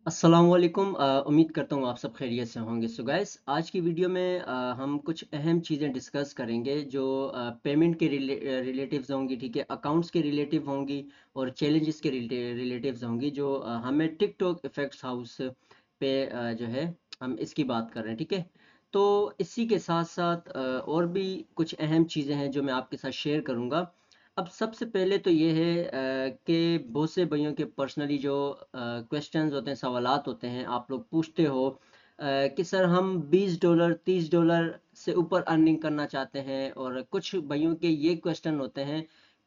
अस्सलामुअलैकुम। उम्मीद करता हूँ आप सब खैरियत से होंगे। सो गाइस, आज की वीडियो में हम कुछ अहम चीज़ें डिस्कस करेंगे जो पेमेंट के रिलेटिव्स होंगी, ठीक है, अकाउंट्स के रिलेटिव होंगी और चैलेंजेस के रिलेटिव्स होंगी जो हमें टिकटॉक इफेक्ट्स हाउस पे जो है हम इसकी बात कर रहे हैं, ठीक है। तो इसी के साथ साथ और भी कुछ अहम चीज़ें हैं जो मैं आपके साथ शेयर करूँगा। अब सबसे पहले तो ये है कि बहुत से भाइयों के पर्सनली जो क्वेश्चंस होते हैं, सवालात होते हैं, आप लोग पूछते हो कि सर हम $20 $30 से ऊपर अर्निंग करना चाहते हैं। और कुछ भाइयों के ये क्वेश्चन होते हैं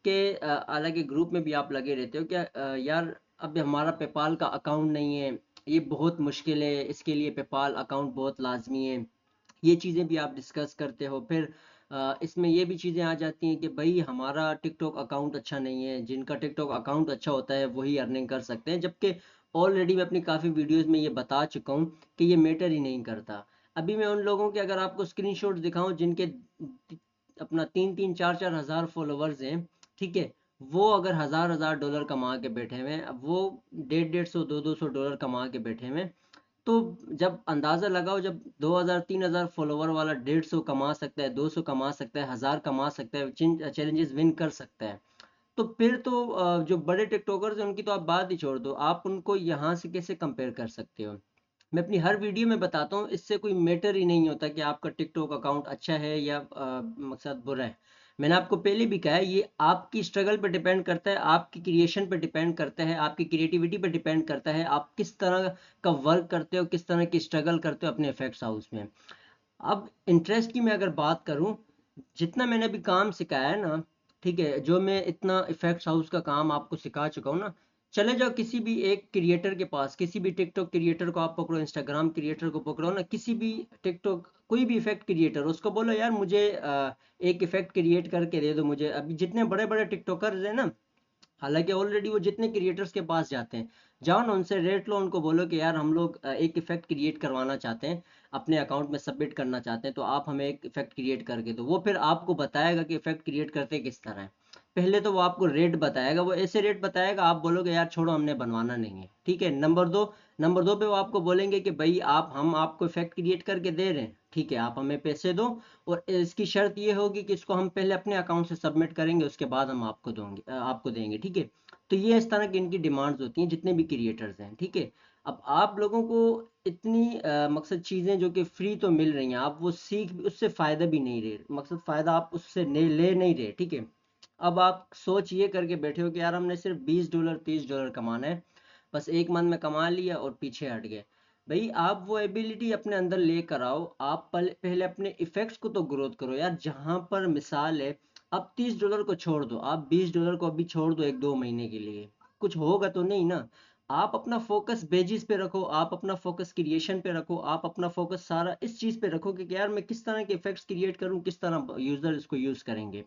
कि हालांकि ग्रुप में भी आप लगे रहते हो क्या, यार अब हमारा पेपाल का अकाउंट नहीं है, ये बहुत मुश्किल है, इसके लिए पेपाल अकाउंट बहुत लाजमी है। ये चीज़ें भी आप डिस्कस करते हो। फिर इसमें ये भी चीज़ें आ जाती हैं कि भाई हमारा टिकटॉक अकाउंट अच्छा नहीं है, जिनका टिकटॉक अकाउंट अच्छा होता है वही अर्निंग कर सकते हैं, जबकि ऑलरेडी मैं अपनी काफ़ी वीडियोस में ये बता चुका हूँ कि ये मैटर ही नहीं करता। अभी मैं उन लोगों के अगर आपको स्क्रीनशॉट दिखाऊं जिनके अपना 3-3 4-4 हज़ार फॉलोवर्स हैं, ठीक है, वो अगर हज़ार हज़ार डॉलर कमा के बैठे हुए हैं, अब वो 150 150 200 डॉलर कमा के बैठे हुए हैं। तो जब अंदाज़ा लगाओ, जब 2000 3000 फॉलोवर वाला 150 कमा सकता है, 200 कमा सकता है, 1000 कमा सकता है, चैलेंजेस विन कर सकता है, तो फिर तो जो बड़े टिकटॉकर्स हैं उनकी तो आप बात ही छोड़ दो, आप उनको यहाँ से कैसे कंपेयर कर सकते हो। मैं अपनी हर वीडियो में बताता हूँ, इससे कोई मैटर ही नहीं होता कि आपका टिकटॉक अकाउंट अच्छा है या मकसद बुरा है। मैंने आपको पहले भी कहा है, ये आपकी स्ट्रगल पे डिपेंड करता है, आपकी क्रिएशन पे डिपेंड करता है, आपकी क्रिएटिविटी पे डिपेंड करता है, आप किस तरह का वर्क करते हो, किस तरह की स्ट्रगल करते हो अपने इफेक्ट्स हाउस में। अब इंटरेस्ट की मैं अगर बात करूं, जितना मैंने अभी काम सिखाया है ना, ठीक है, जो मैं इतना इफेक्ट्स हाउस का काम आपको सिखा चुका हूँ ना, चले जाओ किसी भी एक क्रिएटर के पास, किसी भी टिकटॉक क्रिएटर को आप पकड़ो, इंस्टाग्राम क्रिएटर को पकड़ो ना, किसी भी टिकटॉक कोई भी इफेक्ट क्रिएटर, उसको बोलो यार मुझे एक इफेक्ट क्रिएट करके दे दो मुझे। अभी जितने बड़े बड़े टिकटॉकर्स हैं ना, हालांकि ऑलरेडी वो जितने क्रिएटर्स के पास जाते हैं, जाओ ना उनसे रेट लो, उनको बोलो कि यार हम लोग एक इफेक्ट क्रिएट करवाना चाहते हैं, अपने अकाउंट में सबमिट करना चाहते हैं, तो आप हमें एक इफेक्ट क्रिएट करके दो। वो फिर आपको बताएगा कि इफेक्ट क्रिएट करते किस तरह है। पहले तो वो आपको रेट बताएगा, वो ऐसे रेट बताएगा आप बोलोगे यार छोड़ो हमने बनवाना नहीं है, ठीक है। नंबर दो पे वो आपको बोलेंगे कि भाई आप हम आपको इफेक्ट क्रिएट करके दे रहे हैं, ठीक है, आप हमें पैसे दो, और इसकी शर्त ये होगी कि इसको हम पहले अपने अकाउंट से सबमिट करेंगे, उसके बाद हम आपको देंगे, ठीक है। तो ये इस तरह की इनकी डिमांड्स होती हैं जितने भी क्रिएटर्स हैं, ठीक है। अब आप लोगों को इतनी मकसद चीज़ें जो कि फ्री तो मिल रही हैं, आप वो सीख उससे फ़ायदा भी नहीं रहे, मकसद फ़ायदा आप उससे ले नहीं रहे, ठीक है। अब आप सोच ये करके बैठे हो कि यार हमने सिर्फ $20 $30 कमाना है, बस एक मंथ में कमा लिया और पीछे हट गए। भाई आप वो एबिलिटी अपने अंदर लेकर आओ, आप पहले अपने इफेक्ट्स को तो ग्रोथ करो यार। जहां पर मिसाल है, अब $30 को छोड़ दो, आप $20 को अभी छोड़ दो 1-2 महीने के लिए, कुछ होगा तो नहीं ना। आप अपना फोकस बेजिस पे रखो, आप अपना फोकस क्रिएशन पे रखो, आप अपना फोकस सारा इस चीज पे रखो कि यार मैं किस तरह के इफेक्ट्स क्रिएट करूं, किस तरह यूजर इसको यूज करेंगे।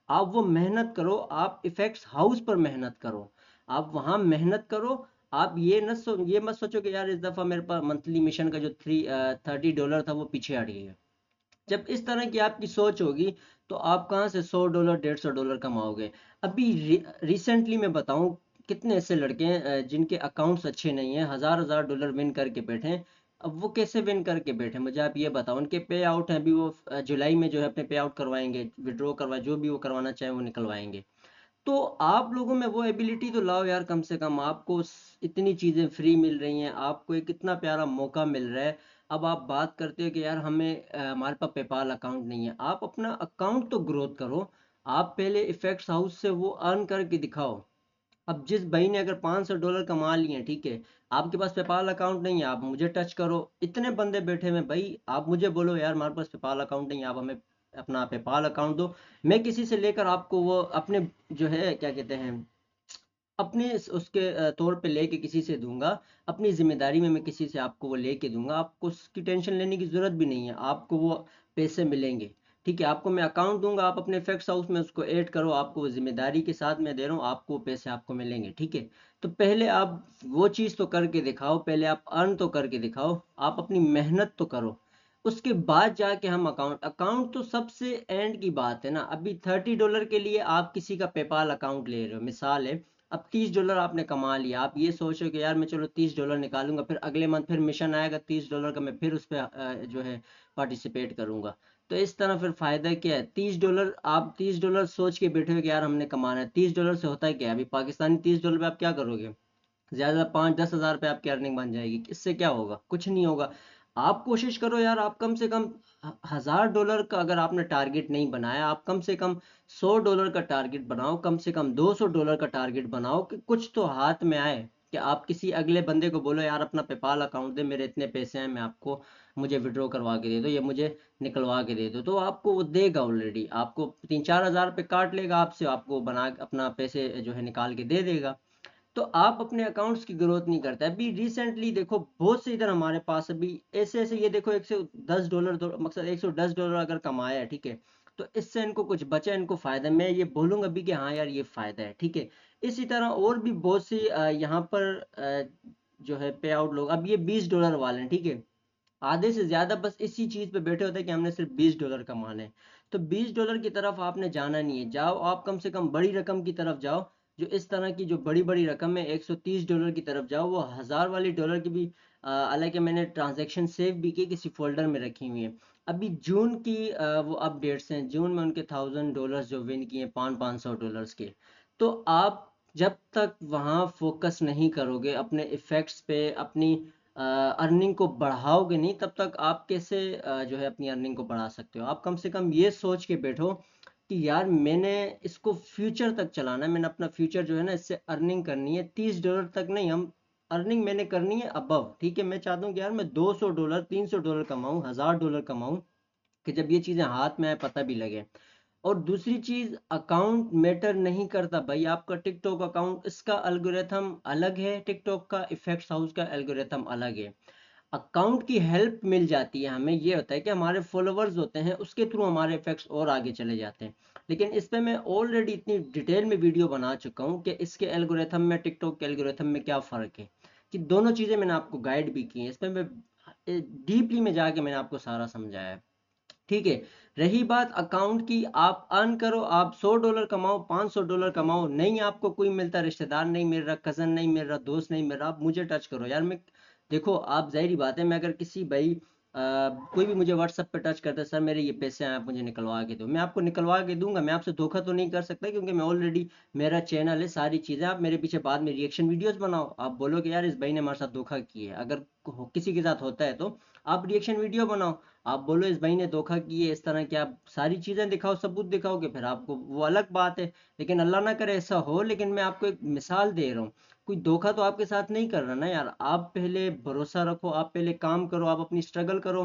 आप वो मेहनत करो, आप इफेक्ट्स हाउस पर मेहनत करो, आप वहां मेहनत करो। आप ये मत सोचो कि यार इस दफा मेरे पास मंथली मिशन का जो $30 था वो पीछे हट गया। जब इस तरह की आपकी सोच होगी, तो आप कहाँ से $100 $150 कमाओगे। अभी रिसेंटली मैं बताऊं, कितने ऐसे लड़के हैं जिनके अकाउंट्स अच्छे नहीं हैं, हजार हजार डॉलर विन करके बैठे हैं। अब वो कैसे विन करके बैठे, मुझे आप ये बताओ। उनके पे आउट हैं, अभी वो जुलाई में जो है अपने पे आउट करवाएंगे, विड्रॉ करवा, जो भी वो करवाना चाहे वो निकलवाएंगे। तो आप लोगों में वो एबिलिटी तो लाओ यार, कम से कम आपको इतनी चीज़ें फ्री मिल रही हैं, आपको एक इतना प्यारा मौका मिल रहा है। अब आप बात करते हो कि यार हमारे पास पेपाल अकाउंट नहीं है, आप अपना अकाउंट तो ग्रोथ करो। आप पहले इफेक्ट्स हाउस से वो अर्न करके दिखाओ। अब जिस भाई ने अगर $500 कमा लिए, ठीक है, आपके पास पेपाल अकाउंट नहीं है, आप मुझे टच करो, इतने बंदे बैठे हुए हैं भाई, आप मुझे बोलो यार हमारे पास पेपाल अकाउंट नहीं है, आप हमें अपना पेपाल अकाउंट दो। मैं किसी से लेकर आपको वो अपने जो है क्या कहते हैं, अपने उसके तौर पे लेके किसी से दूंगा, अपनी जिम्मेदारी में मैं किसी से आपको वो लेके दूंगा, आपको उसकी टेंशन लेने की जरूरत भी नहीं है, आपको वो पैसे मिलेंगे, ठीक है। आपको मैं अकाउंट दूंगा, आप अपने फैक्स हाउस में उसको ऐड करो, आपको वो जिम्मेदारी के साथ मैं दे रहा हूँ, आपको वो पैसे आपको मिलेंगे, ठीक है। तो पहले आप वो चीज़ तो करके दिखाओ, पहले आप अर्न तो करके दिखाओ, आप अपनी मेहनत तो करो, उसके बाद जाके हम अकाउंट अकाउंट तो सबसे एंड की बात है ना। अभी $30 के लिए आप किसी का पेपाल अकाउंट ले रहे हो, मिसाल है, अब $30 आपने कमा लिया, आप ये सोचो कि यार मैं चलो $30 निकालूंगा, फिर अगले मंथ फिर मिशन आएगा $30 का, मैं फिर उस पर जो है पार्टिसिपेट करूंगा। तो इस तरह फिर फायदा क्या है? $30 आप $30 सोच के बैठे हो कि यार हमने कमाना है। $30 से होता है क्या है? अभी पाकिस्तानी $30 पे आप क्या करोगे? ज्यादा 5-10 हज़ार पे आपकी अर्निंग बन जाएगी। इससे क्या होगा? कुछ नहीं होगा। आप कोशिश करो यार, आप कम से कम $1000 का अगर आपने टारगेट नहीं बनाया, आप कम से कम $100 का टारगेट बनाओ, कम से कम $200 का टारगेट बनाओ कि कुछ तो हाथ में आए। कि आप किसी अगले बंदे को बोलो यार अपना पेपाल अकाउंट दे, मेरे इतने पैसे हैं, मैं आपको मुझे विड्रॉ करवा के दे दो या मुझे निकलवा के दे दो, तो आपको वो देगा। ऑलरेडी आपको 3-4 हज़ार पे काट लेगा आपसे, आपको बना अपना पैसे जो है निकाल के दे देगा। तो आप अपने अकाउंट्स की ग्रोथ नहीं करते। अभी रिसेंटली देखो बहुत से इधर हमारे पास अभी ऐसे ऐसे, ये देखो $110 मकसद $110 अगर कमाया है, ठीक है, तो इससे इनको कुछ बचा, इनको फायदा, मैं ये बोलूंगा अभी कि हाँ यार ये फायदा है, ठीक है। इसी तरह और भी बहुत सी यहाँ पर जो है पे आउट लोग, अब ये $20 वाले हैं, ठीक है, आधे से ज्यादा बस इसी चीज पे बैठे होते हैं कि हमने सिर्फ $20 कमाने हैं। तो $20 की तरफ आपने जाना नहीं है, जाओ आप कम से कम बड़ी रकम की तरफ जाओ। जो इस तरह की जो बड़ी बड़ी रकम है $130 की तरफ जाओ, वो हजार वाली डॉलर की भी हालांकि मैंने ट्रांजैक्शन सेव भी की, किसी फोल्डर में रखी हुई है। अभी जून की वो अपडेट्स हैं, जून में उनके $1000 जो विन किए, 500-500 डॉलर्स के। तो आप जब तक वहाँ फोकस नहीं करोगे अपने इफेक्ट्स पे, अपनी अर्निंग को बढ़ाओगे नहीं, तब तक आप कैसे जो है अपनी अर्निंग को बढ़ा सकते हो? आप कम से कम ये सोच के बैठो कि यार मैंने इसको फ्यूचर तक चलाना है, मैंने अपना फ्यूचर जो है ना इससे अर्निंग करनी है। $30 तक नहीं, हम अर्निंग मैंने करनी है अबव, ठीक है। मैं चाहता हूँ कि यार मैं $200 $300 कमाऊँ, $1000 कमाऊँ, कि जब ये चीज़ें हाथ में आए पता भी लगे। और दूसरी चीज, अकाउंट मैटर नहीं करता भाई। आपका टिकटॉक अकाउंट, इसका एल्गोरिथम अलग है, टिकटॉक का इफेक्ट्स हाउस का एल्गोरिथम अलग है। अकाउंट की हेल्प मिल जाती है हमें, ये होता है कि हमारे फॉलोअर्स होते हैं, उसके थ्रू हमारे इफेक्ट्स और आगे चले जाते हैं। लेकिन इस पे मैं ऑलरेडी इतनी डिटेल में वीडियो बना चुका हूँ कि इसके एल्गोरिथम में, टिकटॉक के एल्गोरिथम में क्या फ़र्क है, कि दोनों चीज़ें मैंने आपको गाइड भी की हैं। इस पे मैं डीपली में जाके मैंने आपको सारा समझाया है, ठीक है। रही बात अकाउंट की, आप अर्न करो, आप $100 कमाओ, $500 कमाओ, नहीं आपको कोई मिलता, रिश्तेदार नहीं मिल रहा, कजन नहीं मिल रहा, दोस्त नहीं मिल रहा, आप मुझे टच करो यार। मैं देखो, आप जाहिर बात है, मैं अगर किसी भाई कोई भी मुझे व्हाट्सएप पे टच करता है, सर मेरे ये पैसे हैं आप मुझे निकलवा के दो, मैं आपको निकलवा के दूंगा। मैं आपसे धोखा तो नहीं कर सकता, क्योंकि मैं ऑलरेडी, मेरा चैनल है, सारी चीज़ें। आप मेरे पीछे बाद में रिएक्शन वीडियोस बनाओ, आप बोलो कि यार इस भाई ने हमारे साथ धोखा किया है, अगर किसी के साथ होता है तो आप रिएक्शन वीडियो बनाओ, आप बोलो इस भाई ने धोखा किए, इस तरह की आप सारी चीजें दिखाओ, सबूत दिखाओगे, फिर आपको वो अलग बात है। लेकिन अल्लाह ना करे ऐसा हो, लेकिन मैं आपको एक मिसाल दे रहा हूँ। कोई धोखा तो आपके साथ नहीं कर रहा ना यार। आप पहले भरोसा रखो, आप पहले काम करो, आप अपनी स्ट्रगल करो,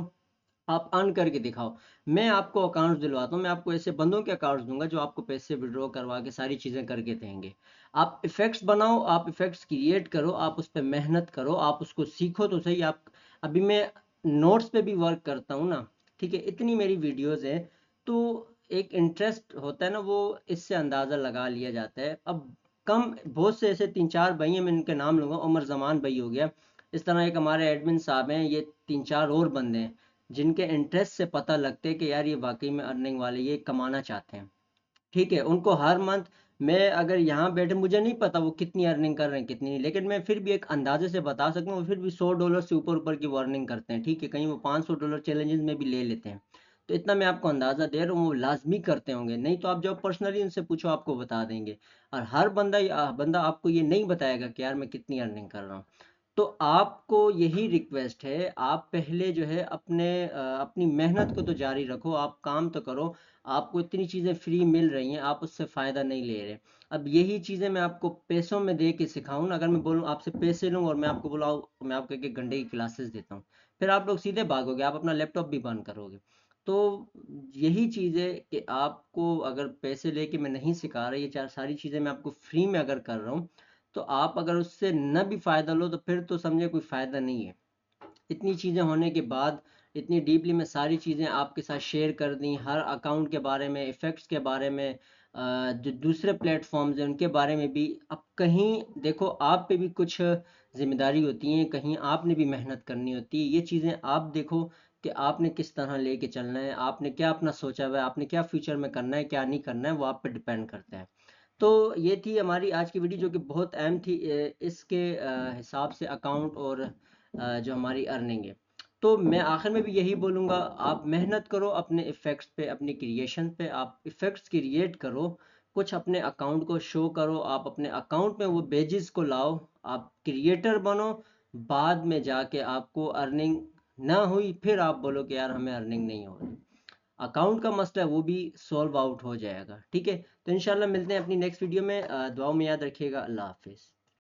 आप अर्न करके दिखाओ। मैं आपको अकाउंट्स दिलवाता हूँ, मैं आपको ऐसे बंदों के अकाउंट्स दूंगा जो आपको पैसे विड्रॉ करवा के सारी चीजें करके देंगे। आप इफेक्ट्स बनाओ, आप इफेक्ट्स क्रिएट करो, आप उस पर मेहनत करो, आप उसको सीखो तो सही। आप, अभी मैं नोट्स पे भी वर्क करता हूँ ना, ठीक है, इतनी मेरी वीडियोस है। तो एक इंटरेस्ट होता है ना, वो इससे अंदाजा लगा लिया जाता है। अब कम, बहुत से ऐसे 3-4 भाई हैं, मैं इनके नाम लूंगा, उमर जमान भाई हो गया, इस तरह एक हमारे एडमिन साहब हैं, ये 3-4 और बंदे हैं जिनके इंटरेस्ट से पता लगते हैं कि यार ये वाकई में अर्निंग वाले, ये कमाना चाहते हैं, ठीक है। उनको हर मंथ, मैं अगर यहाँ बैठे, मुझे नहीं पता वो कितनी अर्निंग कर रहे हैं कितनी नहीं, लेकिन मैं फिर भी एक अंदाजे से बता सकता हूँ, वो फिर भी $100 से ऊपर ऊपर की वो अर्निंग करते हैं, ठीक है। कहीं वो $500 चैलेंजेस में भी ले लेते हैं। तो इतना मैं आपको अंदाजा दे रहा हूँ, वो लाजमी करते होंगे, नहीं तो आप जब पर्सनली उनसे पूछो आपको बता देंगे। और हर बंदा आपको ये नहीं बताएगा कि यार मैं कितनी अर्निंग कर रहा हूँ। तो आपको यही रिक्वेस्ट है, आप पहले जो है अपनी मेहनत को तो जारी रखो, आप काम तो करो। आपको इतनी चीज़ें फ्री मिल रही हैं, आप उससे फ़ायदा नहीं ले रहे। अब यही चीज़ें मैं आपको पैसों में दे के सिखाऊं ना, अगर मैं बोलूँ आपसे पैसे लूँ और मैं आपको बुलाऊँ, मैं आपको 1-1 घंटे की क्लासेस देता हूँ, फिर आप लोग सीधे भागोगे, आप अपना लैपटॉप भी बंद करोगे। तो यही चीज़ है कि आपको अगर पैसे लेके मैं नहीं सिखा रहा, ये चार सारी चीज़ें मैं आपको फ्री में अगर कर रहा हूँ, तो आप अगर उससे न भी फायदा लो तो फिर तो समझे कोई फायदा नहीं है। इतनी चीज़ें होने के बाद, इतनी डीपली में सारी चीज़ें आपके साथ शेयर कर दी, हर अकाउंट के बारे में, इफेक्ट्स के बारे में, जो दूसरे प्लेटफॉर्म्स हैं उनके बारे में भी। अब कहीं देखो, आप पे भी कुछ जिम्मेदारी होती है, कहीं आपने भी मेहनत करनी होती है। ये चीज़ें आप देखो कि आपने किस तरह लेके चलना है, आपने क्या अपना सोचा हुआ है, आपने क्या फ्यूचर में करना है क्या नहीं करना है, वो आप पे डिपेंड करता है। तो ये थी हमारी आज की वीडियो जो कि बहुत अहम थी इसके हिसाब से अकाउंट और जो हमारी अर्निंग है। तो मैं आखिर में भी यही बोलूँगा, आप मेहनत करो अपने इफ़ेक्ट्स पे, अपनी क्रिएशन पे, आप इफ़ेक्ट्स क्रिएट करो, कुछ अपने अकाउंट को शो करो, आप अपने अकाउंट में वो पेजेस को लाओ, आप क्रिएटर बनो। बाद में जाके आपको अर्निंग ना हुई फिर आप बोलो कि यार हमें अर्निंग नहीं हो रही, अकाउंट का मसला है वो भी सॉल्व आउट हो जाएगा। ठीक है, तो इंशाल्लाह मिलते हैं अपनी नेक्स्ट वीडियो में। दुआओं में याद रखिएगा। अल्लाह हाफिज़।